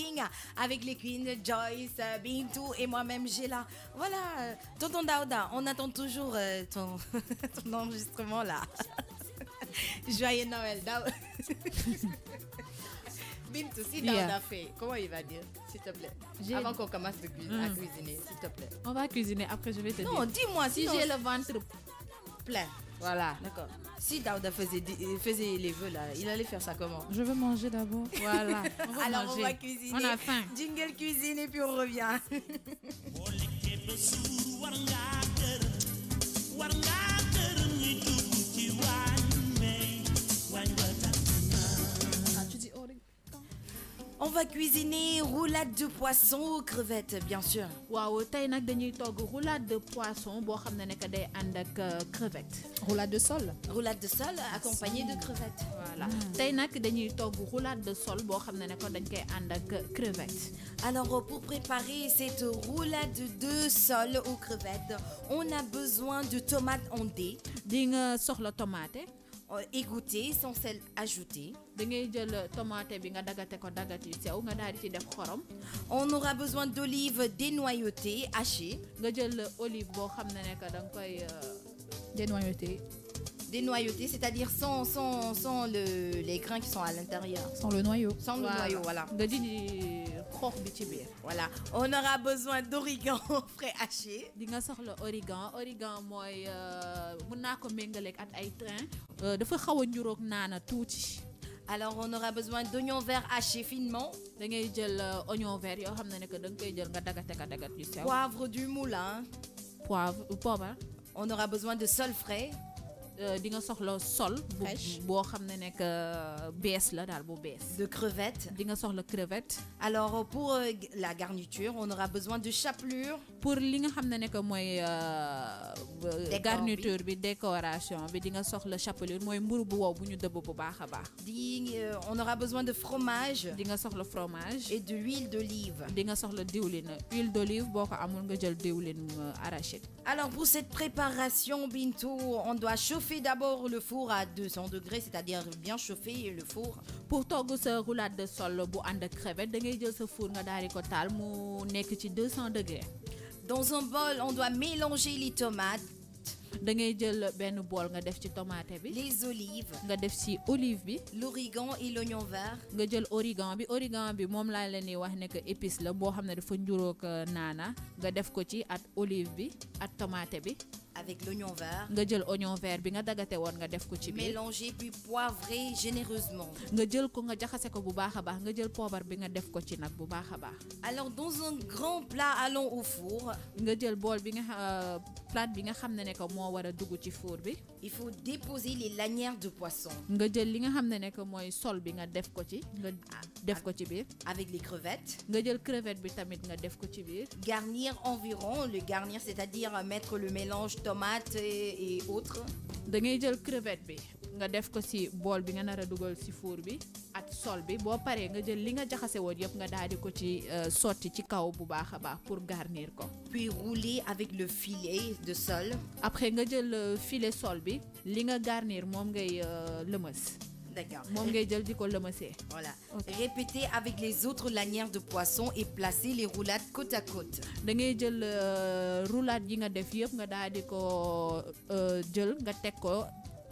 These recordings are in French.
Cooking avec les queens Joyce, Bintou et moi-même Gela. Voilà, tonton Daouda, on attend toujours ton, ton enregistrement là. Joyeux Noël, Daouda. Bintou, si Daouda fait, comment il va dire, s'il te plaît? Avant qu'on commence à cuisiner, s'il te plaît. On va cuisiner, après je vais te dire. Non, dis-moi si j'ai le ventre plein. Voilà. D'accord. Si Daouda faisait les vœux là, il allait faire ça comment? Je veux manger d'abord. Voilà. Alors on va cuisiner. On a faim. Jingle cuisine et puis on revient. On va cuisiner roulade de poisson aux crevettes, bien sûr. Waaw tay nak dañuy togg roulade de poisson bo xamné nek day and ak crevettes. Roulade de sol. Roulade de sol accompagnée de crevettes. Voilà. Tay nak dañuy togg roulade de sol bo xamné nek dañ koy and ak crevettes. Alors pour préparer cette roulade de sol aux crevettes, on a besoin de tomates ondées. Di nga soxla tomate. Égouttée sans sel ajouté. Da ngay jël tomate bi nga dagaté ko dagat yu sew nga daal di ci def xorom. On aura besoin d'olives dénoyautées hachées. Nga jël olive boo xam ne nekk da nga koy dénoyautées. Dénoyautées, c'est-à-dire sans les grains qui sont à l'intérieur. Sans le noyau. Sans le noyau, voilà. Nga dindi xoox bi ci biir. Voilà. On aura besoin d'origan frais haché. Di nga soxla origan. Origan mooy mën naa ko méngaleeg at ay train. Dafa xaw a njuróog naana tuuti. Alors on aura besoin d'oignons verts hachés finement. Da ngay jël oignon vert yoo xam ne que da nga koy jël nga dagate ka dagat yu sew. Poivre du moulin. Poivre. On aura besoin de sol frais. Di nga soxla sol boo xam ne nekk bees la daal bu bees. De crevettes. Di nga soxla crevette. Alors pour la garniture on aura besoin de chapelure. Pour li nga xam ne nekk mooy garniture bi décoration bi di nga soxla chapelure mooy mburu bu wow bu ñu dëbb bu baax a baax. On aura besoin de fromage. Di nga soxla fromage. Et de l'huile d'olive. Di nga soxla diwlin. Huile d'olive boo ko amul nga jël diwlin arachide. Alors pour cette préparation Bintou, on doit chauffer d'abord le four à 200 degrés, c'est-à-dire bien chauffer le four. Pour togg sa roulade de sol bu ànd ak crevette da ngay jël sa four nga daal di ko taal mu nekk ci 200 degrés. Dans un bol, on doit mélanger les tomates. Da ngay jël benn bool nga def ci tomate bi. Les olives. Nga def ci olive bi. L'origan et l'oignon vert. Nga jël origan bi moom laa leen di wax ne que épice la boo xam ne dafa njuróog naana nga def ko ci at olive bi at tomate bi. Avec l'oignon vert. Nga jël oignon vert bi nga dagate woon nga def ko ci biir. Mélanger puis poivrer généreusement. Nga jël ko nga jaxase ko bu baax a baax nga jël poobar bi nga def ko ci nag bu baax a baax. Alors dans un grand plat allons au four. Nga jël bool bi nga plat bi nga xam ne que moo war a dugg ci four bi. Il faut déposer les lanières de poisson. Nga jël li nga xam ne que mooy sol bi nga def ko ci nga def ko ci biir. Avec les crevettes. Nga jël crevette bi tamit nga def ko ci biir. Garnir environ, le garnir c'est-à-dire mettre le mélange tomates et autres. Da ngay jël crevette bi nga def ko ci bool bi nga nar a dugal ci four bi ak sol bi boo paree nga jël li nga jaxase woon yëpp nga daal di ko ci sotti ci kaw bu baax a baax pour garnir ko. Puis rouler avec le filet de sol. Après nga jël filet sol bi li nga garnir moom ngay lëmës. D'accord. Moom ngay jël di ko lëmësee. Voilà. Okay. Répétez avec les autres lanières de poisson et placez les roulades côte à côte. Da ngay jël roulade yi nga def yëpp nga daal di ko jël nga teg ko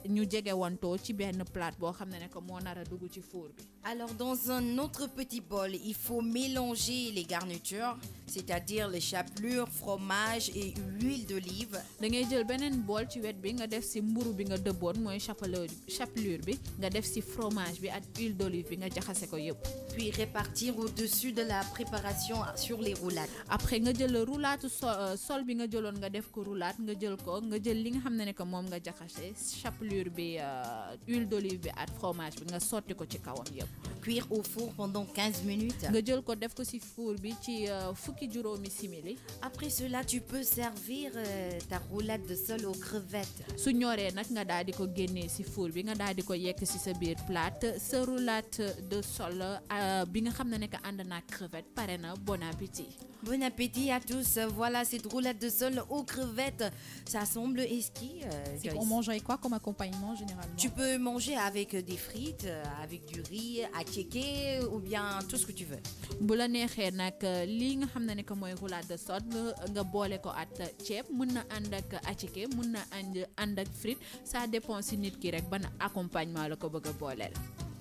ñu jege wantoo ci benn plate boo xam ne que moo nar a dugg ci four bi. Alors dans un autre petit bol, il faut mélanger les garnitures, c'est-à-dire les chapelures, fromage et huile d'olive. Da ngay jël beneen bool ci wet bi nga def ci mburu bi nga dëbboon mooy chapelure bi nga def ci fromage bi ak huile d'olive bi nga jaxase ko yëpp. Puis répartir au-dessus de la préparation sur les roulades. Après nga jël roulade sol bi nga jëloon nga def ko roulade nga jël ko nga jël li nga xam ne que moom nga jaxase chapelure bi huile d'olive bi ak fromage bi nga sotti ko ci kawam yëpp. Cuire au four pendant 15 minutes. Nga jël ko def ko ci four bi ci fukki juróomi simili. Après cela, tu peux servir ta roulade de sol aux crevettes. Su ñoree nag nga daal di ko génnee ci four bi nga daal di ko yekk ci sa biir plate sa roulade de sol bi nga xam ne que ànd na crevette pare na. Bon appétit. Bon appétit à tous. Voilà cette roulade de sol aux crevettes. Ça semble exquis. On mange avec quoi comme accompagnement? accompagnement généralement. Tu peux manger avec des frites, avec du riz, à checker ou bien tout ce que tu veux. bu la neexee nag lii nga xam ne que mooy roulade de sot nga boole ko at ceeb mun na ànd ak attiqué mun na ànd ak frite ça dépend si nit ki rek ban accompagnement la ko bëgg a booleel.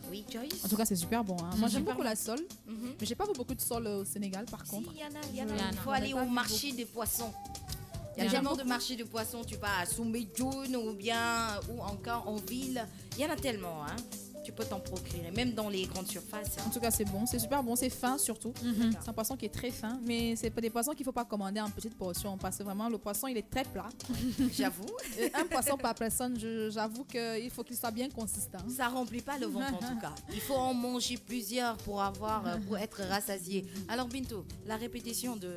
Oui, Joyce. En tout cas, c'est super bon. Hein. Moi, j'aime Super beaucoup bon. la sole, mais j'ai pas vu beaucoup de sole au Sénégal, par contre. Si, il y en a, il y en Il y en a. a. Il faut On aller n'a pas au vu marché des poissons. Il y a Il y en a tellement de marchés de poissons, tu vas à Soumbédioune ou bien ou encore en ville. Il y en a tellement, hein. Tu peux t'en procurer, même dans les grandes surfaces. En tout cas, c'est bon, c'est super bon, c'est fin surtout. C'est un poisson qui est très fin, mais c'est pas des poissons qu'il faut pas commander en petite portion parce que vraiment le poisson il est très plat. J'avoue, Et un poisson par personne, j'avoue qu'il faut qu'il soit bien consistant. ça remplit pas le ventre en tout cas. Il faut en manger plusieurs pour pour être rassasié. Alors Bintou, la répétition de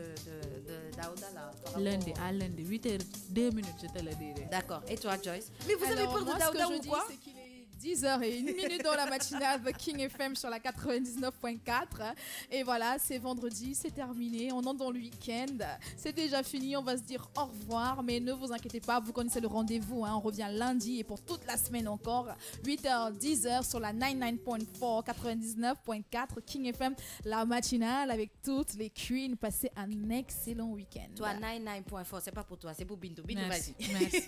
Daouda là. par rapport lundi à lundi 8h02 je te le dirai. D'accord. Et toi, Joyce? Mais vous avez Alors, peur de moi, Daouda ce que ou je dis, quoi? c'est qu'il est 10h01 dans la matinale de King FM sur la 99.4. Et voilà, c'est vendredi, c'est terminé. On entre dans le week-end. C'est déjà fini. On va se dire au revoir. Mais ne vous inquiétez pas, vous connaissez le rendez-vous. Hein. On revient lundi et pour toute la semaine encore. 8h, 10h sur la 99.4, 99.4 King FM, la matinale avec toutes les queens. Passez un excellent week-end. Toi, 99.4, c'est pas pour toi, c'est pour Bintou. Bintou, Merci, vas-y. merci.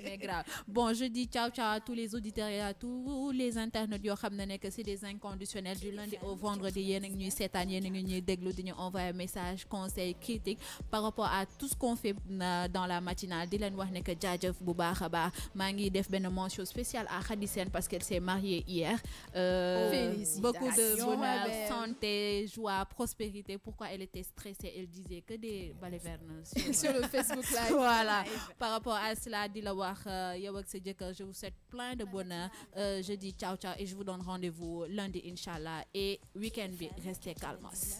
Mais grave. Bon, je dis ciao ciao à tous les auditeurs et à tous les internautes yoo xam ne que c'est des inconditionnels du lundi au vendredi yéen a ngi ñuy seetaan yéen a ngi ñuy déglu di ñu envoyer message conseil critique par rapport à tout ce qu'on fait dans la matinale di leen wax ne que jaajëf bu baax a baax maa ngi def benn mention spéciale à Khady Sène parce qu'elle s'est mariée hier. Félicitations, Beaucoup de bonheur, ma belle. santé, joie, prospérité. Pourquoi elle était stressée? Elle disait que des balivernes Sur le Facebook Live. voilà. Par rapport à cela, di la wax yow ak sa jëkkër, je vous souhaite plein de bonheur. Je dis ciao ciao et je vous donne rendez-vous lundi Inch'Allah et week-end bi restez calmos.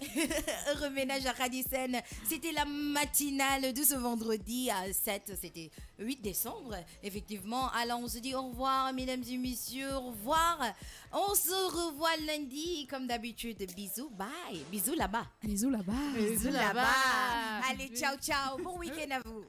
Heureux ménage à Radicen. C'était la matinale de ce vendredi à 7, c'était 8 décembre. Effectivement, alors on se dit au revoir, mesdames et messieurs, au revoir. On se revoit lundi, comme d'habitude. Bisous, bye. Bisous là-bas. Bisous là-bas. Bisous là-bas. là-bas. Allez, ciao, ciao. Bon week-end à vous.